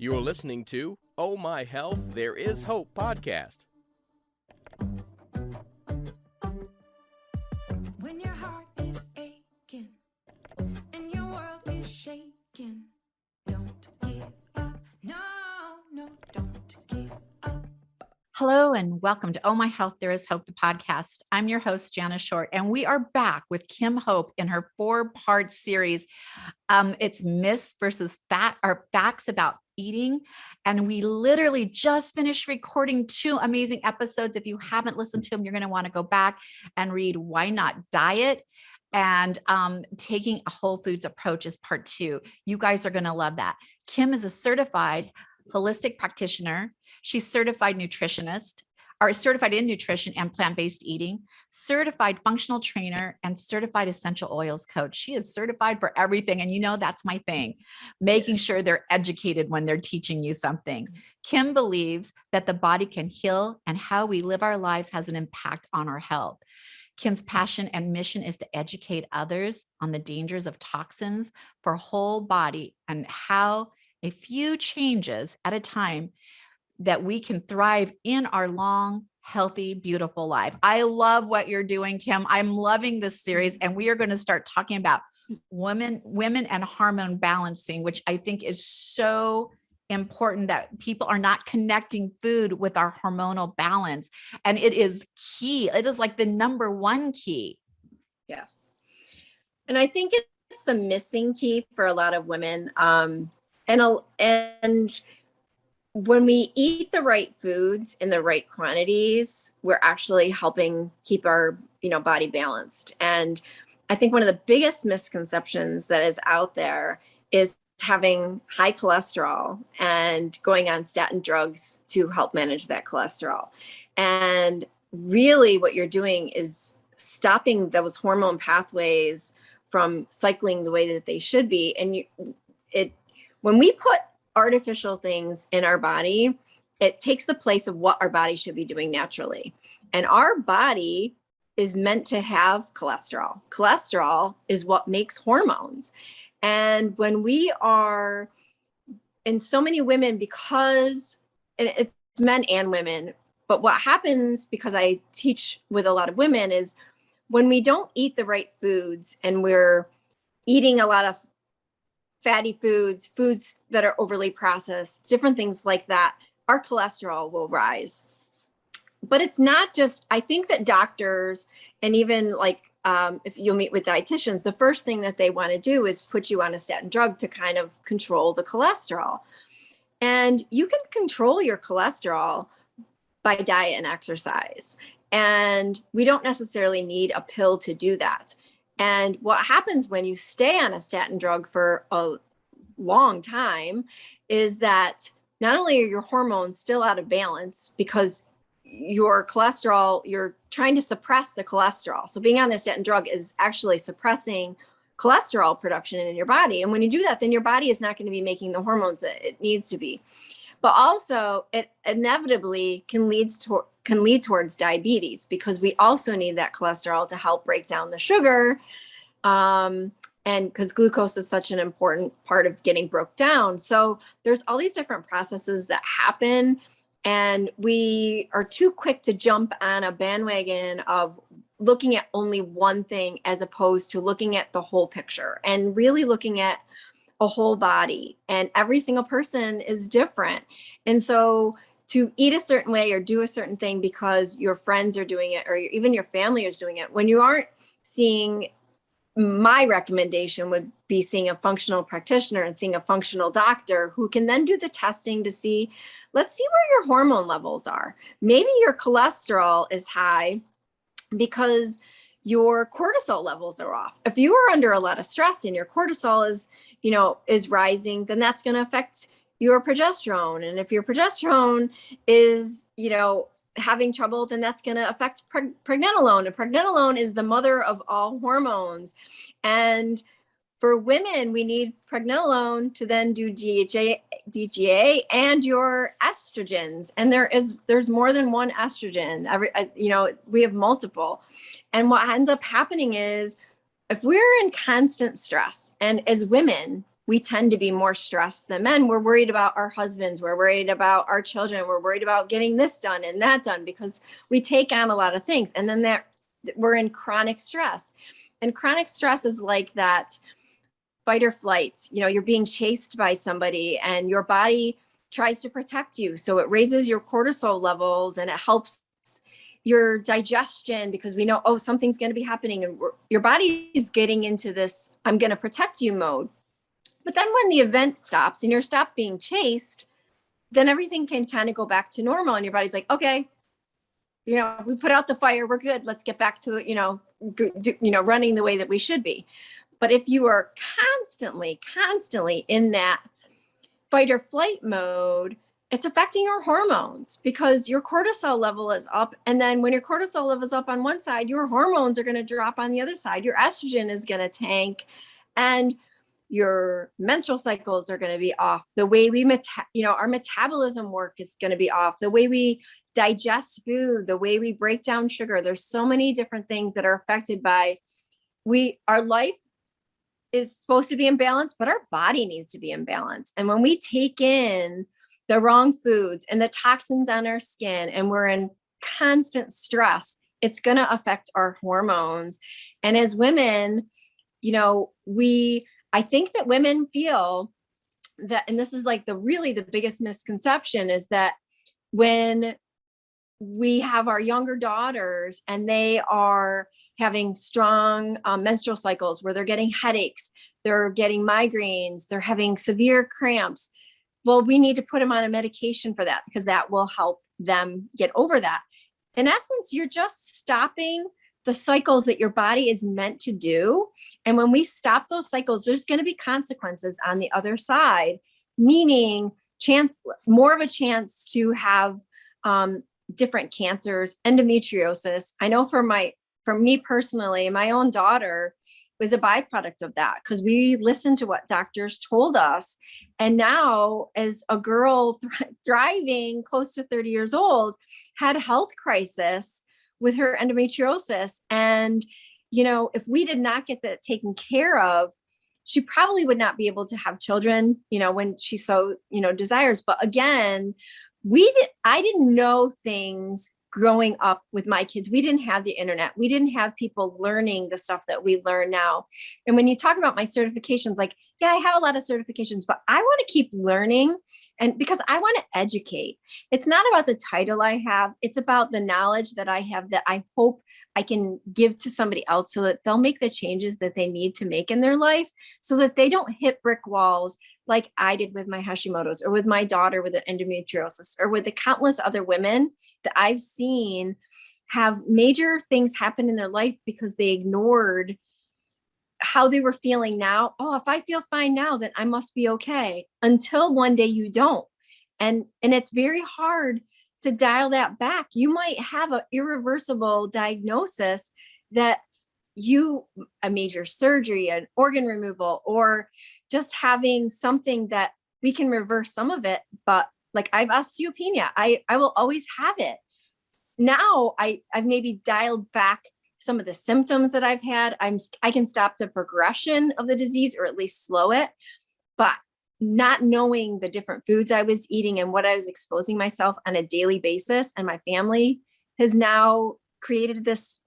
You're listening to Oh My Health, There Is Hope podcast. When your heart is aching and your world is shaking, don't give up. No, don't give up. Hello and welcome to Oh My Health, There Is Hope, the podcast. I'm your host, Jana Short, and we are back with Kim Hope in her 4-part series. It's myths versus facts about eating. And we literally just finished recording 2 amazing episodes. If you haven't listened to them, you're going to want to go back and read Why Not Diet and Taking a Whole Foods Approach is part 2. You guys are going to love that. Kim is a certified holistic practitioner. She's certified nutritionist, or certified in nutrition and plant-based eating, certified functional trainer, and certified essential oils coach. She is certified for everything. And you know, that's my thing, making sure they're educated when they're teaching you something. Kim believes that the body can heal and how we live our lives has an impact on our health. Kim's passion and mission is to educate others on the dangers of toxins for whole body and how a few changes at a time that we can thrive in our long, healthy, beautiful life. I love what you're doing, Kim. I'm loving this series, and we are going to start talking about women and hormone balancing, which I think is so important that people are not connecting food with our hormonal balance. And it is key. It is like the number 1 key. Yes. And I think it's the missing key for a lot of women. And when we eat the right foods in the right quantities, we're actually helping keep our, body balanced. And I think one of the biggest misconceptions that is out there is having high cholesterol and going on statin drugs to help manage that cholesterol. And really what you're doing is stopping those hormone pathways from cycling the way that they should be. And when we put artificial things in our body, it takes the place of what our body should be doing naturally. And our body is meant to have cholesterol. Cholesterol is what makes hormones. And when we are, and so many women, because it's men and women, but what happens, because I teach with a lot of women, is when we don't eat the right foods and we're eating a lot of fatty foods that are overly processed, different things like that, our cholesterol will rise. But it's not just, I think that doctors, and even if you'll meet with dietitians, the first thing that they want to do is put you on a statin drug to kind of control the cholesterol. And you can control your cholesterol by diet and exercise. And we don't necessarily need a pill to do that. And what happens when you stay on a statin drug for a long time is that not only are your hormones still out of balance because your cholesterol, you're trying to suppress the cholesterol. So being on the statin drug is actually suppressing cholesterol production in your body. And when you do that, then your body is not going to be making the hormones that it needs to be. But also it inevitably can lead towards diabetes, because we also need that cholesterol to help break down the sugar. And because glucose is such an important part of getting broke down. So there's all these different processes that happen. And we are too quick to jump on a bandwagon of looking at only one thing as opposed to looking at the whole picture and really looking at a whole body. And every single person is different. And so to eat a certain way or do a certain thing because your friends are doing it or even your family is doing it, when you aren't seeing, my recommendation would be seeing a functional practitioner and seeing a functional doctor who can then do the testing to see, let's see where your hormone levels are. Maybe your cholesterol is high because your cortisol levels are off. If you are under a lot of stress and your cortisol is rising, then that's going to affect your progesterone. And if your progesterone is, having trouble, then that's going to affect pregnenolone. And pregnenolone is the mother of all hormones. And for women, we need pregnenolone to then do DHA and your estrogens. And there's more than one estrogen. We have multiple. And what ends up happening is if we're in constant stress, and as women, we tend to be more stressed than men. We're worried about our husbands. We're worried about our children. We're worried about getting this done and that done because we take on a lot of things. And then we're in chronic stress. And chronic stress is like that fight or flight. You're being chased by somebody and your body tries to protect you. So it raises your cortisol levels and it helps your digestion because we know, oh, something's going to be happening. And your body is getting into this, I'm going to protect you mode. But then when the event stops and you're stopped being chased, then everything can kind of go back to normal. And your body's like, okay, we put out the fire. We're good. Let's get back to, running the way that we should be. But if you are constantly in that fight or flight mode, it's affecting your hormones because your cortisol level is up. And then when your cortisol level is up on one side, your hormones are going to drop on the other side. Your estrogen is going to tank and your menstrual cycles are going to be off. The way our metabolism work is going to be off. The way we digest food, the way we break down sugar. There's so many different things that are affected by our life is supposed to be in balance, but our body needs to be in balance. And when we take in the wrong foods and the toxins on our skin and we're in constant stress, it's going to affect our hormones. And as women, I think that women feel that, and this is like the biggest misconception is that when we have our younger daughters and they are having strong menstrual cycles where they're getting headaches, they're getting migraines, they're having severe cramps. Well, we need to put them on a medication for that because that will help them get over that. In essence, you're just stopping the cycles that your body is meant to do. And when we stop those cycles, there's going to be consequences on the other side, meaning more of a chance to have different cancers, endometriosis. I know for me personally, my own daughter was a byproduct of that because we listened to what doctors told us. And now as a girl thriving close to 30 years old, had a health crisis with her endometriosis. And, if we did not get that taken care of, she probably would not be able to have children, when she so, desires. But again, I didn't know things growing up with my kids. We didn't have the internet. We didn't have people learning the stuff that we learn now. And when you talk about my certifications, like, yeah, I have a lot of certifications, but I want to keep learning. And because I want to educate, it's not about the title I have. It's about the knowledge that I have that I hope I can give to somebody else so that they'll make the changes that they need to make in their life so that they don't hit brick walls like I did with my Hashimoto's or with my daughter with the endometriosis or with the countless other women that I've seen have major things happen in their life because they ignored how they were feeling now. Oh, if I feel fine now, then I must be okay, until one day you don't. And it's very hard to dial that back. You might have an irreversible diagnosis that a major surgery, an organ removal, or just having something that we can reverse some of it. But like I have osteopenia, I will always have it. Now I've maybe dialed back some of the symptoms that I've had. I can stop the progression of the disease or at least slow it. But not knowing the different foods I was eating and what I was exposing myself on a daily basis and my family has now created this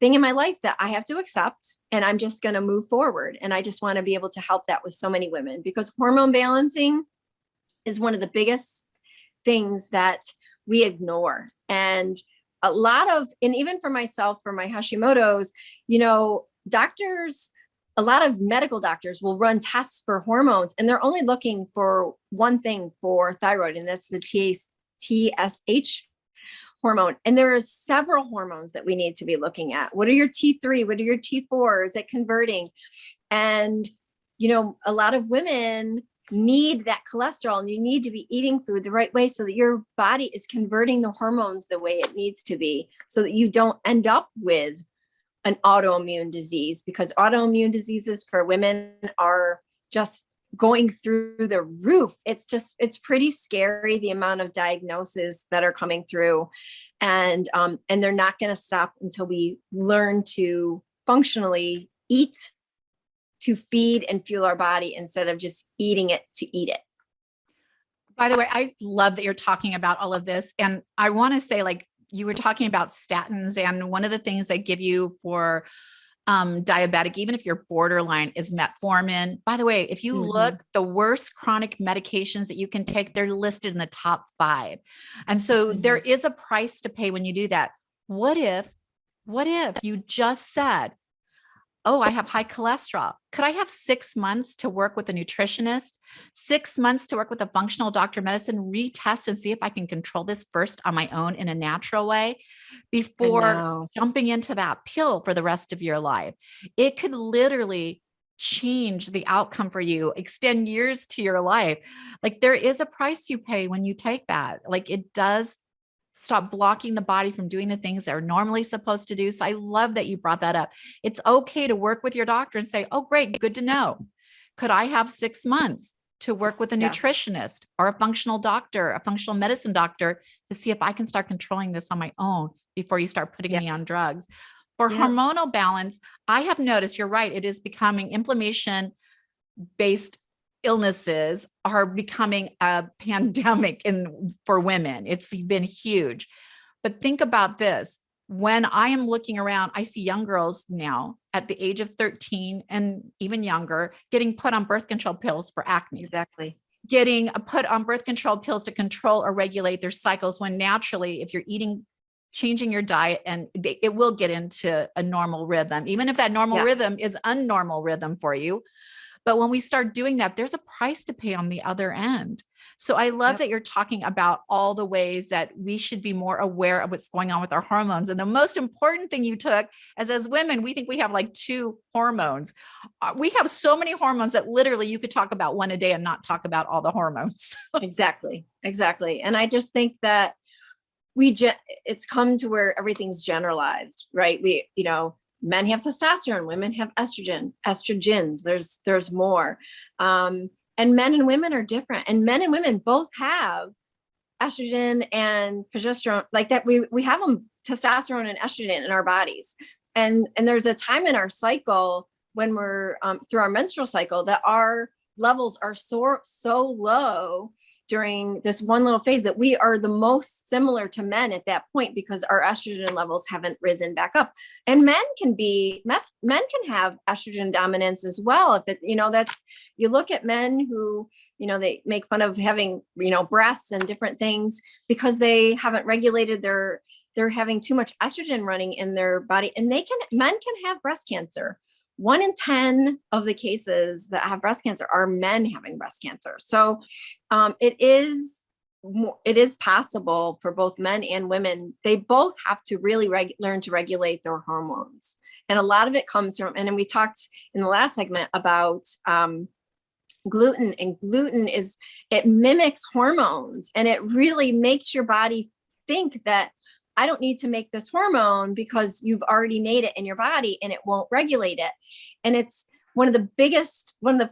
thing in my life that I have to accept, and I'm just going to move forward. And I just want to be able to help that with so many women because hormone balancing is one of the biggest things that we ignore. And and even for myself, for my Hashimoto's, a lot of medical doctors will run tests for hormones and they're only looking for one thing for thyroid, and that's the TSH hormone. And there are several hormones that we need to be looking at. What are your T3? What are your T4? Is it converting? And, a lot of women need that cholesterol, and you need to be eating food the right way so that your body is converting the hormones the way it needs to be so that you don't end up with an autoimmune disease, because autoimmune diseases for women are just going through the roof. It's pretty scary, the amount of diagnoses that are coming through, and they're not going to stop until we learn to functionally eat to feed and fuel our body instead of just eating it to eat it. By the way, I love that you're talking about all of this. And I want to say, like, you were talking about statins, and one of the things they give you for diabetic, even if you're borderline, is metformin. By the way, if you look, the worst chronic medications that you can take, they're listed in the top 5. And so there is a price to pay when you do that. What if you just said, oh, I have high cholesterol. Could I have 6 months to work with a nutritionist, 6 months to work with a functional doctor of medicine, retest and see if I can control this first on my own in a natural way before jumping into that pill for the rest of your life? It could literally change the outcome for you, extend years to your life. Like, there is a price you pay when you take that. Like, it does stop blocking the body from doing the things they're normally supposed to do. So I love that you brought that up. It's okay to work with your doctor and say, oh, great, good to know. Could I have 6 months to work with a nutritionist or a functional doctor, a functional medicine doctor, to see if I can start controlling this on my own before you start putting me on drugs? For hormonal balance, I have noticed, you're right, it is becoming inflammation-based illnesses are becoming a pandemic for women. It's been huge. But think about this. When I am looking around, I see young girls now at the age of 13 and even younger getting put on birth control pills for acne. Exactly. Getting put on birth control pills to control or regulate their cycles, when naturally, if you're changing your diet, and it will get into a normal rhythm, even if that normal rhythm is unnormal rhythm for you. But when we start doing that, there's a price to pay on the other end. So I love that you're talking about all the ways that we should be more aware of what's going on with our hormones. And the most important thing you took, as women, we think we have like 2 hormones. We have so many hormones that literally you could talk about one a day and not talk about all the hormones. Exactly. And I just think that it's come to where everything's generalized, right? Men have testosterone, women have estrogens. There's more. And men and women are different. And men and women both have estrogen and progesterone, like that. We have them, testosterone and estrogen in our bodies. And there's a time in our cycle when we're through our menstrual cycle that our levels are so low during this one little phase that we are the most similar to men at that point, because our estrogen levels haven't risen back up. And men can have estrogen dominance as well. If it, you look at men who, they make fun of having, breasts and different things because they haven't regulated they're having too much estrogen running in their body, and men can have breast cancer. 1 in 10 of the cases that have breast cancer are men having breast cancer. So it is possible for both men and women. They both have to really learn to regulate their hormones. And a lot of it comes from, and then we talked in the last segment about gluten, and gluten it mimics hormones, and it really makes your body think that I don't need to make this hormone because you've already made it in your body and it won't regulate it. And it's one of the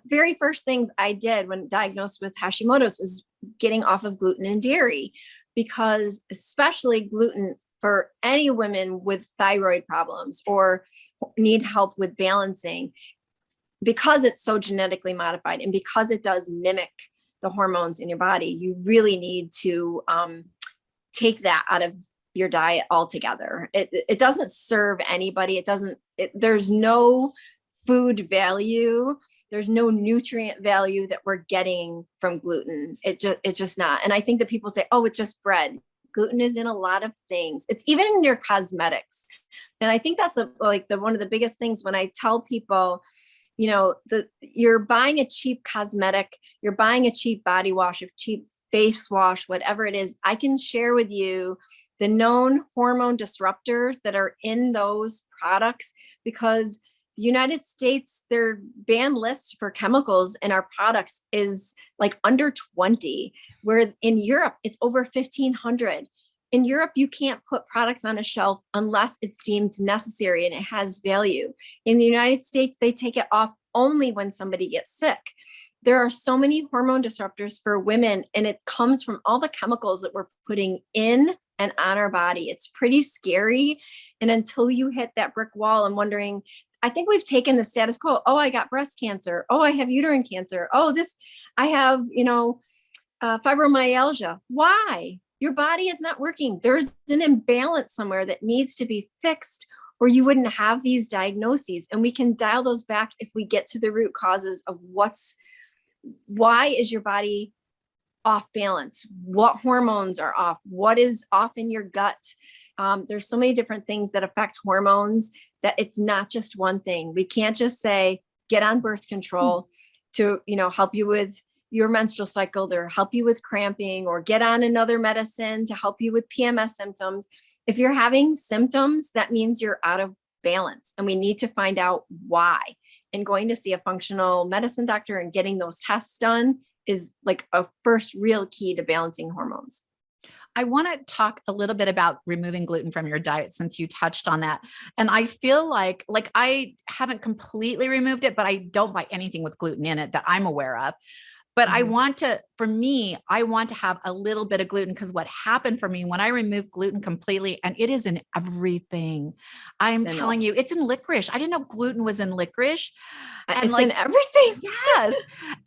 very first things I did when diagnosed with Hashimoto's was getting off of gluten and dairy, because especially gluten for any women with thyroid problems or need help with balancing, because it's so genetically modified and because it does mimic the hormones in your body, you really need to take that out of your diet altogether. It doesn't serve anybody. There's no food value. There's no nutrient value that we're getting from gluten. It's just not. And I think that people say, oh, it's just bread. Gluten is in a lot of things. It's even in your cosmetics. And I think that's one of the biggest things when I tell people, you're buying a cheap cosmetic, you're buying a cheap body wash, a cheap face wash, whatever it is, I can share with you the known hormone disruptors that are in those products, because the United States, their banned list for chemicals in our products is like under 20, where in Europe, it's over 1,500. In Europe, you can't put products on a shelf unless it's deemed necessary and it has value. In the United States, they take it off only when somebody gets sick. There are so many hormone disruptors for women, and it comes from all the chemicals that we're putting in and on our body. It's pretty scary. And until you hit that brick wall and wondering, I think we've taken the status quo. Oh, I got breast cancer. Oh, I have uterine cancer. Oh, I have, fibromyalgia. Why? Your body is not working. There's an imbalance somewhere that needs to be fixed, or you wouldn't have these diagnoses. And we can dial those back if we get to the root causes of why is your body off balance? What hormones are off? What is off in your gut? There's so many different things that affect hormones that it's not just one thing. We can't just say, get on birth control to, help you with your menstrual cycle, or help you with cramping, or get on another medicine to help you with PMS symptoms. If you're having symptoms, that means you're out of balance, and we need to find out why. And going to see a functional medicine doctor and getting those tests done is like a first real key to balancing hormones. I want to talk a little bit about removing gluten from your diet, since you touched on that. And I feel like I haven't completely removed it, but I don't buy anything with gluten in it that I'm aware of. But I want to have a little bit of gluten, because what happened for me when I removed gluten completely, and it is in everything. I'm telling you, it's in licorice. I didn't know gluten was in licorice. And it's in everything. Yes.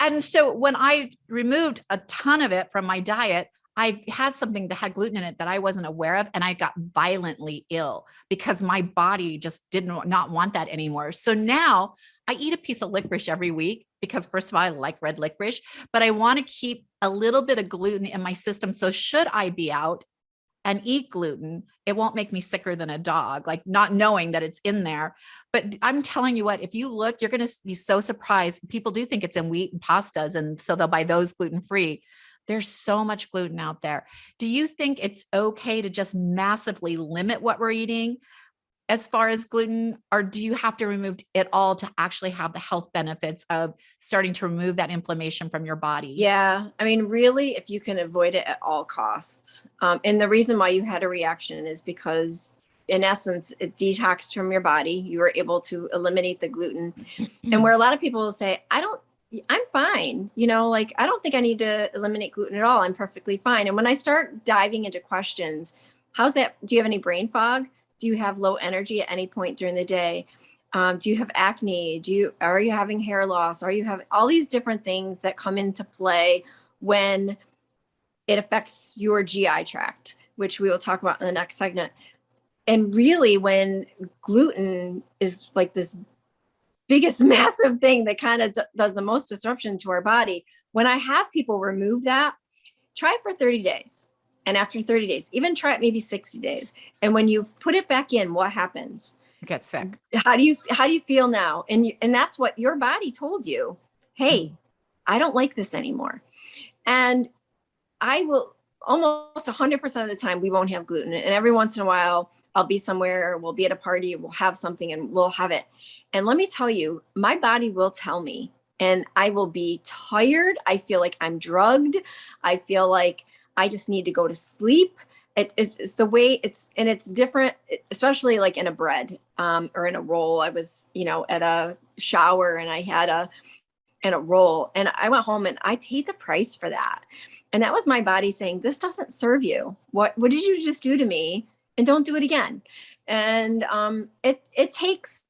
And so when I removed a ton of it from my diet, I had something that had gluten in it that I wasn't aware of, and I got violently ill because my body just not want that anymore. So now I eat a piece of licorice every week because, first of all, I like red licorice, but I want to keep a little bit of gluten in my system. So should I be out and eat gluten, it won't make me sicker than a dog, like not knowing that it's in there. But I'm telling you what, if you look, you're going to be so surprised. People do think it's in wheat and pastas, and so they'll buy those gluten-free. There's so much gluten out there. Do you think it's okay to just massively limit what we're eating as far as gluten, or do you have to remove it all to actually have the health benefits of starting to remove that inflammation from your body? Yeah. I mean, really, if you can avoid it at all costs. And the reason why you had a reaction is because, in essence, it detoxed from your body. You were able to eliminate the gluten. And where a lot of people will say, I'm fine. I don't think I need to eliminate gluten at all. I'm perfectly fine. And when I start diving into questions, how's that? Do you have any brain fog? Do you have low energy at any point during the day? Do you have acne? Are you having hair loss? Are you having all these different things that come into play when it affects your GI tract, which we will talk about in the next segment. And really, when gluten is like this biggest massive thing that kind of does the most disruption to our body, when I have people remove that, try it for 30 days. And after 30 days, even try it maybe 60 days. And when you put it back in, what happens? You get sick. How do you feel now? And that's what your body told you. Hey, I don't like this anymore. And I will almost 100% of the time, we won't have gluten. And every once in a while, I'll be somewhere, we'll be at a party, we'll have something and we'll have it. And let me tell you, my body will tell me, and I will be tired. I feel like I'm drugged. I feel like I just need to go to sleep. It's the way it's different, especially like in a bread or in a roll. I was, at a shower and I had a roll, and I went home and I paid the price for that. And that was my body saying, this doesn't serve you. What did you just do to me? And don't do it again. And it takes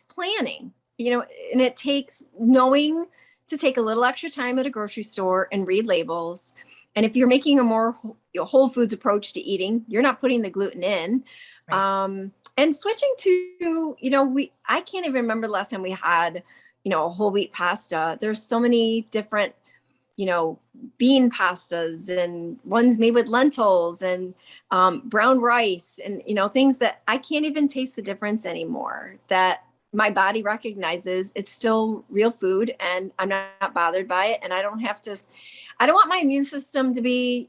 planning, and it takes knowing to take a little extra time at a grocery store and read labels. And if you're making a more whole foods approach to eating, you're not putting the gluten in. Right. And switching to, I can't even remember the last time we had, a whole wheat pasta. There's so many different, bean pastas, and ones made with lentils and brown rice and, things that I can't even taste the difference anymore, that my body recognizes it's still real food and I'm not bothered by it. And I don't want my immune system to be,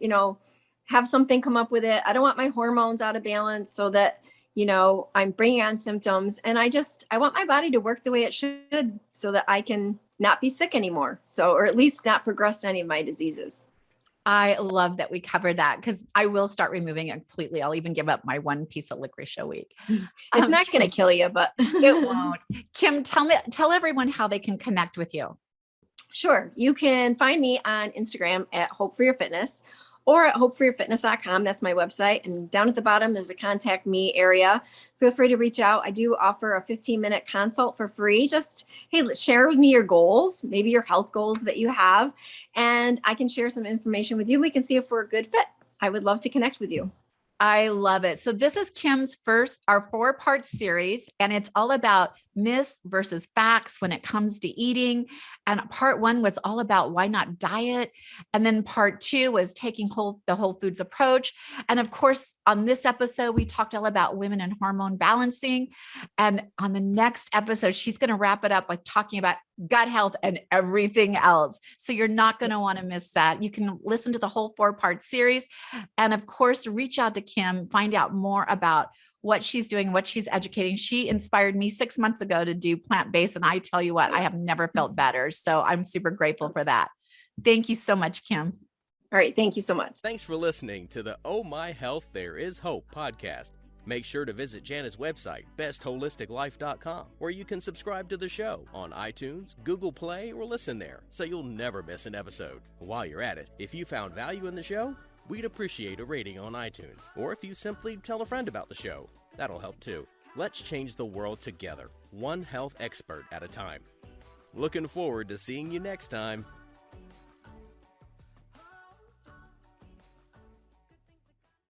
have something come up with it. I don't want my hormones out of balance so that, I'm bringing on symptoms. And I want my body to work the way it should so that I can not be sick anymore. or at least not progress any of my diseases. I love that we covered that, because I will start removing it completely. I'll even give up my one piece of licorice a week. It's not going to kill you, but it won't. Kim, tell everyone how they can connect with you. Sure. You can find me on Instagram at Hope for Your Fitness, or at hopeforyourfitness.com. That's my website. And down at the bottom, there's a contact me area. Feel free to reach out. I do offer a 15-minute consult for free. Just, hey, share with me your goals, maybe your health goals that you have, and I can share some information with you. We can see if we're a good fit. I would love to connect with you. I love it. So this is Kim's our 4-part series, and it's all about myths versus facts when it comes to eating. And part 1 was all about why not diet. And then part 2 was taking the whole foods approach. And of course, on this episode, we talked all about women and hormone balancing. And on the next episode, she's going to wrap it up with talking about gut health and everything else. So you're not going to want to miss that. You can listen to the whole 4-part series. And of course, reach out to Kim, find out more about what she's doing, what she's educating. She inspired me 6 months ago to do plant-based. And I tell you what, I have never felt better. So I'm super grateful for that. Thank you so much, Kim. All right. Thank you so much. Thanks for listening to the Oh My Health, There Is Hope podcast. Make sure to visit Jana's website, bestholisticlife.com, where you can subscribe to the show on iTunes, Google Play, or listen there, so you'll never miss an episode. While you're at it, if you found value in the show, we'd appreciate a rating on iTunes, or if you simply tell a friend about the show, that'll help too. Let's change the world together, one health expert at a time. Looking forward to seeing you next time.